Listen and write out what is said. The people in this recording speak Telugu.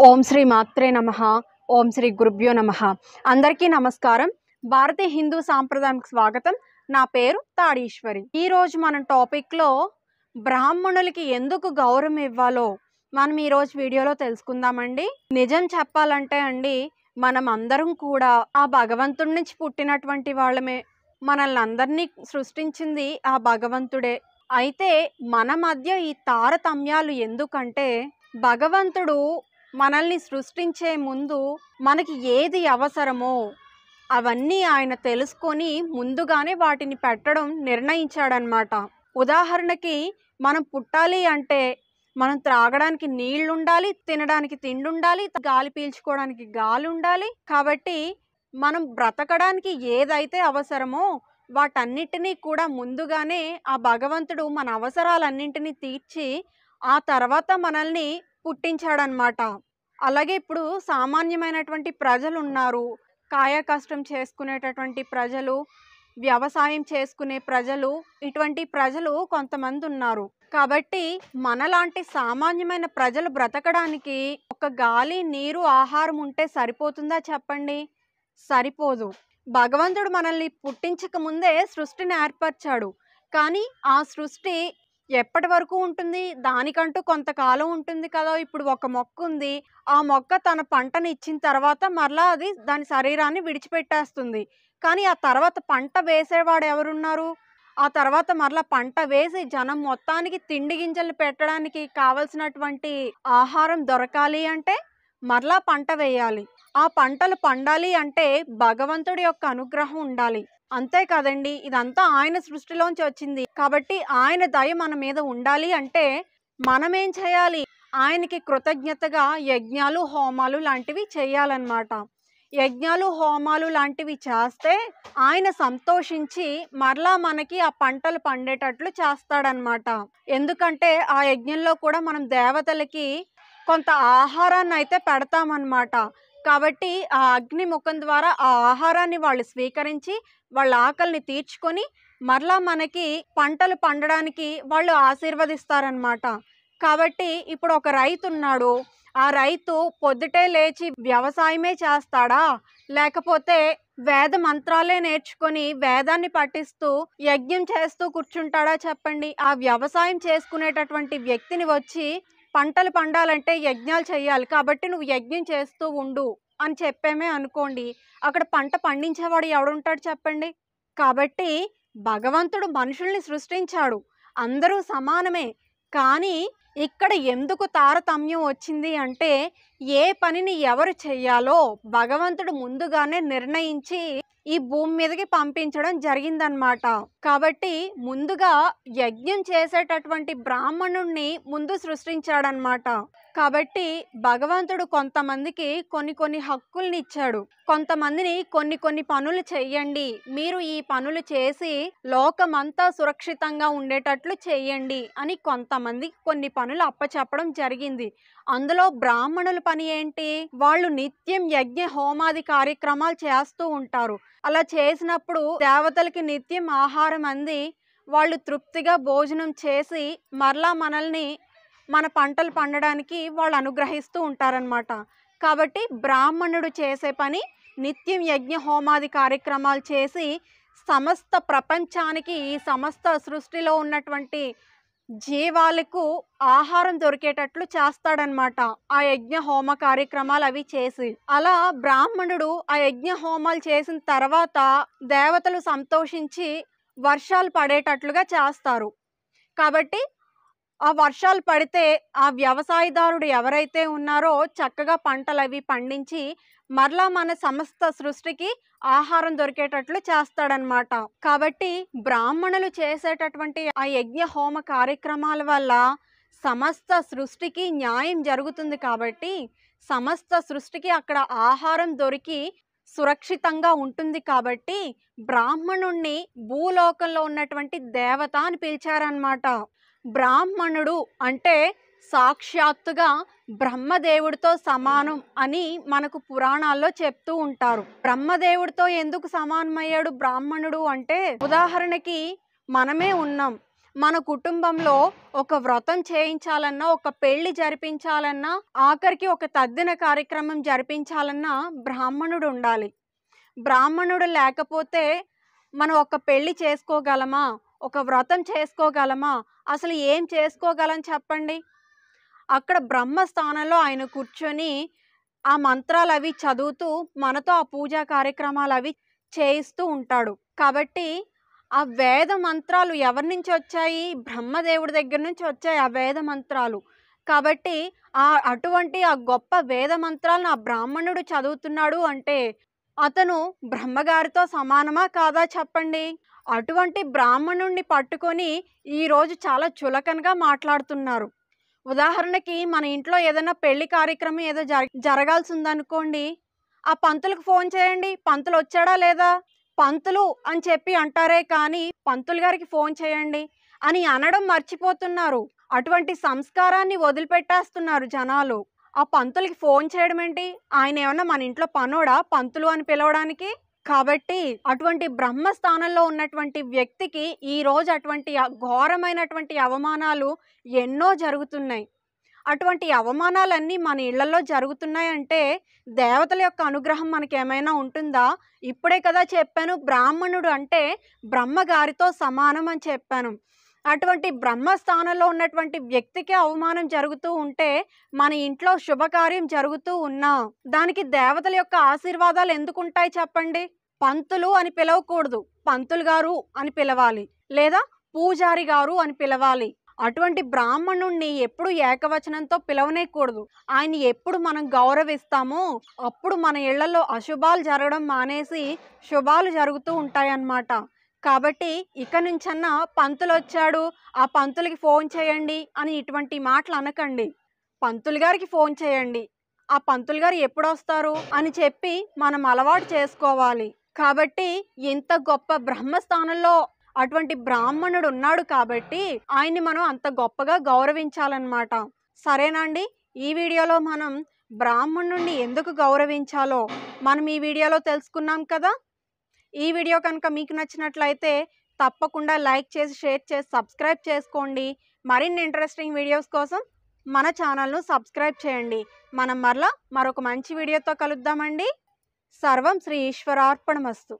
ఓం శ్రీ మాత్రే నమః. ఓం శ్రీ గురుభ్యో నమః. అందరికీ నమస్కారం. భారతీయ హిందూ సాంప్రదాయానికి స్వాగతం. నా పేరు తాడీశ్వరి. ఈరోజు మనం టాపిక్లో బ్రాహ్మణులకి ఎందుకు గౌరవం ఇవ్వాలో మనం ఈరోజు వీడియోలో తెలుసుకుందామండి. నిజం చెప్పాలంటే అండి, మనం అందరం కూడా ఆ భగవంతుడి నుంచి పుట్టినటువంటి వాళ్ళమే. మనల్ని అందరినీ సృష్టించింది ఆ భగవంతుడే. అయితే మన మధ్య ఈ తారతమ్యాలు ఎందుకంటే, భగవంతుడు మనల్ని సృష్టించే ముందు మనకి ఏది అవసరమో అవన్నీ ఆయన తెలుసుకొని ముందుగానే వాటిని పెట్టడం నిర్ణయించాడనమాట. ఉదాహరణకి మనం పుట్టాలి అంటే మనం త్రాగడానికి నీళ్లు ఉండాలి, తినడానికి తిండి ఉండాలి, గాలి పీల్చుకోవడానికి గాలి ఉండాలి. కాబట్టి మనం బ్రతకడానికి ఏదైతే అవసరమో వాటన్నిటినీ కూడా ముందుగానే ఆ భగవంతుడు మన అవసరాలన్నింటినీ తీర్చి ఆ తర్వాత మనల్ని పుట్టించాడనమాట. అలాగే ఇప్పుడు సామాన్యమైనటువంటి ప్రజలు ఉన్నారు, కాయ కష్టం చేసుకునేటటువంటి ప్రజలు, వ్యవసాయం చేసుకునే ప్రజలు, ఇటువంటి ప్రజలు కొంతమంది ఉన్నారు. కాబట్టి మనలాంటి సామాన్యమైన ప్రజలు బ్రతకడానికి ఒక గాలి, నీరు, ఆహారం ఉంటే సరిపోతుందా చెప్పండి? సరిపోదు. భగవంతుడు మనల్ని పుట్టించక ముందే సృష్టిని ఏర్పరిచాడు. కానీ ఆ సృష్టి ఎప్పటి వరకు ఉంటుంది? దానికంటూ కొంతకాలం ఉంటుంది కదా. ఇప్పుడు ఒక మొక్క ఉంది, ఆ మొక్క తన పంటని ఇచ్చిన తర్వాత మరలా అది దాని శరీరాన్ని విడిచిపెట్టేస్తుంది. కానీ ఆ తర్వాత పంట వేసేవాడు ఎవరున్నారు? ఆ తర్వాత మరలా పంట వేసి జనం మొత్తానికి తిండి గింజలు పెట్టడానికి కావలసినటువంటి ఆహారం దొరకాలి అంటే మరలా పంట వేయాలి. ఆ పంటలు పండాలి అంటే భగవంతుడి యొక్క అనుగ్రహం ఉండాలి. అంతే కదండి, ఇదంతా ఆయన సృష్టిలోంచి వచ్చింది. కాబట్టి ఆయన దయ మన మీద ఉండాలి అంటే మనమేం చేయాలి? ఆయనకి కృతజ్ఞతగా యజ్ఞాలు, హోమాలు లాంటివి చేయాలన్నమాట. యజ్ఞాలు, హోమాలు లాంటివి చేస్తే ఆయన సంతోషించి మరలా మనకి ఆ పంటలు పండేటట్లు చేస్తాడనమాట. ఎందుకంటే ఆ యజ్ఞంలో కూడా మనం దేవతలకి కొంత ఆహారాన్ని అయితే పెడతామన్నమాట. కాబట్టి ఆ అగ్ని ముఖం ద్వారా ఆ ఆహారాన్ని వాళ్ళు స్వీకరించి వాళ్ళ ఆకలిని తీర్చుకొని మరలా మనకి పంటలు పండడానికి వాళ్ళు ఆశీర్వదిస్తారనమాట. కాబట్టి ఇప్పుడు ఒక రైతు ఉన్నాడు, ఆ రైతు పొద్దుటే లేచి వ్యవసాయమే చేస్తాడా, లేకపోతే వేద మంత్రాలే నేర్చుకొని వేదాన్ని పఠిస్తూ యజ్ఞం చేస్తూ కూర్చుంటాడా చెప్పండి? ఆ వ్యవసాయం చేసుకునేటటువంటి వ్యక్తిని వచ్చి పంటలు పండాలంటే యజ్ఞాలు చేయాలి, కాబట్టి నువ్వు యజ్ఞం చేస్తూ ఉండు అని చెప్పేమే అనుకోండి, అక్కడ పంట పండించేవాడు ఎవడుంటాడు చెప్పండి? కాబట్టి భగవంతుడు మనుషుల్ని సృష్టించాడు, అందరూ సమానమే. కానీ ఇక్కడ ఎందుకు తారతమ్యం వచ్చింది అంటే, ఏ పనిని ఎవరు చెయ్యాలో భగవంతుడు ముందుగానే నిర్ణయించి ఈ భూమి మీదకి పంపించడం జరిగిందనమాట. కాబట్టి ముందుగా యజ్ఞం చేసేటటువంటి బ్రాహ్మణుణ్ణి ముందు సృష్టించాడనమాట. కాబట్టి భగవంతుడు కొంతమందికి కొన్ని హక్కుల్ని ఇచ్చాడు. కొంతమందిని కొన్ని పనులు చెయ్యండి, మీరు ఈ పనులు చేసి లోకమంతా సురక్షితంగా ఉండేటట్లు చెయ్యండి అని కొంతమంది కొన్ని పనులు అప్పచెప్పడం జరిగింది. అందులో బ్రాహ్మణుల పని ఏంటి? వాళ్ళు నిత్యం యజ్ఞ హోమాది కార్యక్రమాలు చేస్తూ ఉంటారు. అలా చేసినప్పుడు దేవతలకి నిత్యం ఆహారం అంది వాళ్ళు తృప్తిగా భోజనం చేసి మరలా మనల్ని మన పంటలు పండడానికి వాళ్ళు అనుగ్రహిస్తూ ఉంటారనమాట. కాబట్టి బ్రాహ్మణుడు చేసే పని నిత్యం యజ్ఞ హోమాది కార్యక్రమాలు చేసి సమస్త ప్రపంచానికి, ఈ సమస్త సృష్టిలో ఉన్నటువంటి జీవాలకు ఆహారం దొరికేటట్లు చేస్తాడనమాట ఆ యజ్ఞ హోమ కార్యక్రమాలు అవి చేసి. అలా బ్రాహ్మణుడు ఆ యజ్ఞ హోమాలు చేసిన తర్వాత దేవతలు సంతోషించి వర్షాలు పడేటట్లుగా చేస్తారు. కాబట్టి ఆ వర్షాలు పడితే ఆ వ్యవసాయదారుడు ఎవరైతే ఉన్నారో చక్కగా పంటలు అవి పండించి మరలా మన సమస్త సృష్టికి ఆహారం దొరికేటట్లు చేస్తాడనమాట. కాబట్టి బ్రాహ్మణులు చేసేటటువంటి ఆ యజ్ఞ హోమ కార్యక్రమాల వల్ల సమస్త సృష్టికి న్యాయం జరుగుతుంది. కాబట్టి సమస్త సృష్టికి అక్కడ ఆహారం దొరికి సురక్షితంగా ఉంటుంది. కాబట్టి బ్రాహ్మణుణ్ణి భూలోకంలో ఉన్నటువంటి దేవత అని పిలిచారనమాట. బ్రాహ్మణుడు అంటే సాక్షాత్తుగా బ్రహ్మదేవుడితో సమానం అని మనకు పురాణాల్లో చెప్తూ ఉంటారు. బ్రహ్మదేవుడితో ఎందుకు సమానమయ్యాడు బ్రాహ్మణుడు అంటే, ఉదాహరణకి మనమే ఉన్నాం, మన కుటుంబంలో ఒక వ్రతం చేయించాలన్నా, ఒక పెళ్లి జరిపించాలన్నా, ఆఖరికి ఒక తద్దిన కార్యక్రమం జరిపించాలన్నా బ్రాహ్మణుడు ఉండాలి. బ్రాహ్మణుడు లేకపోతే మనం ఒక పెళ్లి చేసుకోగలమా? ఒక వ్రతం చేసుకోగలమా? అసలు ఏం చేసుకోగలం చెప్పండి? అక్కడ బ్రహ్మస్థానంలో ఆయన కూర్చొని ఆ మంత్రాలవి చదువుతూ మనతో ఆ పూజా కార్యక్రమాలవి చేయిస్తూ ఉంటాడు. కాబట్టి ఆ వేద మంత్రాలు ఎవరి నుంచి వచ్చాయి? బ్రహ్మదేవుడి దగ్గర నుంచి వచ్చాయి ఆ వేద మంత్రాలు. కాబట్టి అటువంటి ఆ గొప్ప వేద మంత్రాలను ఆ బ్రాహ్మణుడు చదువుతున్నాడు అంటే అతను బ్రహ్మగారితో సమానమా కాదా చెప్పండి? అటువంటి బ్రాహ్మణుడిని పట్టుకొని ఈరోజు చాలా చులకనగా మాట్లాడుతున్నారు. ఉదాహరణకి మన ఇంట్లో ఏదైనా పెళ్లి కార్యక్రమం ఏదో జరగాల్సిందనుకోండి, ఆ పంతులకు ఫోన్ చేయండి. పంతులు వచ్చాడా లేదా? పంతులు అని చెప్పి అంటారే కానీ పంతులు గారికి ఫోన్ చేయండి అని అనడం మర్చిపోతున్నారు. అటువంటి సంస్కారాన్ని వదిలిపెట్టేస్తున్నారు జనాలు. ఆ పంతులకి ఫోన్ చేయడం ఏంటి? ఆయన ఏమన్నా మన ఇంట్లో పనోడా పంతులు అని పిలవడానికి? కాబట్టి అటువంటి బ్రహ్మస్థానంలో ఉన్నటువంటి వ్యక్తికి ఈరోజు అటువంటి ఘోరమైనటువంటి అవమానాలు ఎన్నో జరుగుతున్నాయి. అటువంటి అవమానాలన్నీ మన ఇళ్లలో జరుగుతున్నాయంటే దేవతల యొక్క అనుగ్రహం మనకేమైనా ఉంటుందా? ఇప్పుడే కదా చెప్పాను, బ్రాహ్మణుడు అంటే బ్రహ్మగారితో సమానం అని చెప్పాను. అటువంటి బ్రహ్మస్థానంలో ఉన్నటువంటి వ్యక్తికి అవమానం జరుగుతూ ఉంటే మన ఇంట్లో శుభకార్యం జరుగుతూ ఉన్నా దానికి దేవతల యొక్క ఆశీర్వాదాలు ఎందుకుంటాయి చెప్పండి? పంతులు అని పిలవకూడదు, పంతులు గారు అని పిలవాలి, లేదా పూజారి గారు అని పిలవాలి. అటువంటి బ్రాహ్మణుణ్ణి ఎప్పుడు ఏకవచనంతో పిలవనేకూడదు. ఆయన ఎప్పుడు మనం గౌరవిస్తామో అప్పుడు మన ఇళ్లలో అశుభాలు జరగడం మానేసి శుభాలు జరుగుతూ ఉంటాయన్నమాట. కాబట్టి ఇక నుంచన్నా పంతులు వచ్చాడు, ఆ పంతులకి ఫోన్ చేయండి అని ఇటువంటి మాటలు అనకండి. పంతులు గారికి ఫోన్ చేయండి, ఆ పంతులు గారు ఎప్పుడు వస్తారు అని చెప్పి మనం అలవాటు చేసుకోవాలి. కాబట్టి ఇంత గొప్ప బ్రహ్మస్థానంలో అటువంటి బ్రాహ్మణుడు ఉన్నాడు కాబట్టి ఆయన్ని మనం అంత గొప్పగా గౌరవించాలన్నమాట. సరేనండి, ఈ వీడియోలో మనం బ్రాహ్మణుడిని ఎందుకు గౌరవించాలో మనం ఈ వీడియోలో తెలుసుకున్నాం కదా. ఈ వీడియో కనుక మీకు నచ్చినట్లయితే తప్పకుండా లైక్ చేసి, షేర్ చేసి, సబ్స్క్రైబ్ చేసుకోండి. మరిన్ని ఇంట్రెస్టింగ్ వీడియోస్ కోసం మన ఛానల్ను సబ్స్క్రైబ్ చేయండి. మనం మరలా మరొక మంచి వీడియోతో కలుద్దామండి. సర్వం శ్రీ ఈశ్వరార్పణమస్తు.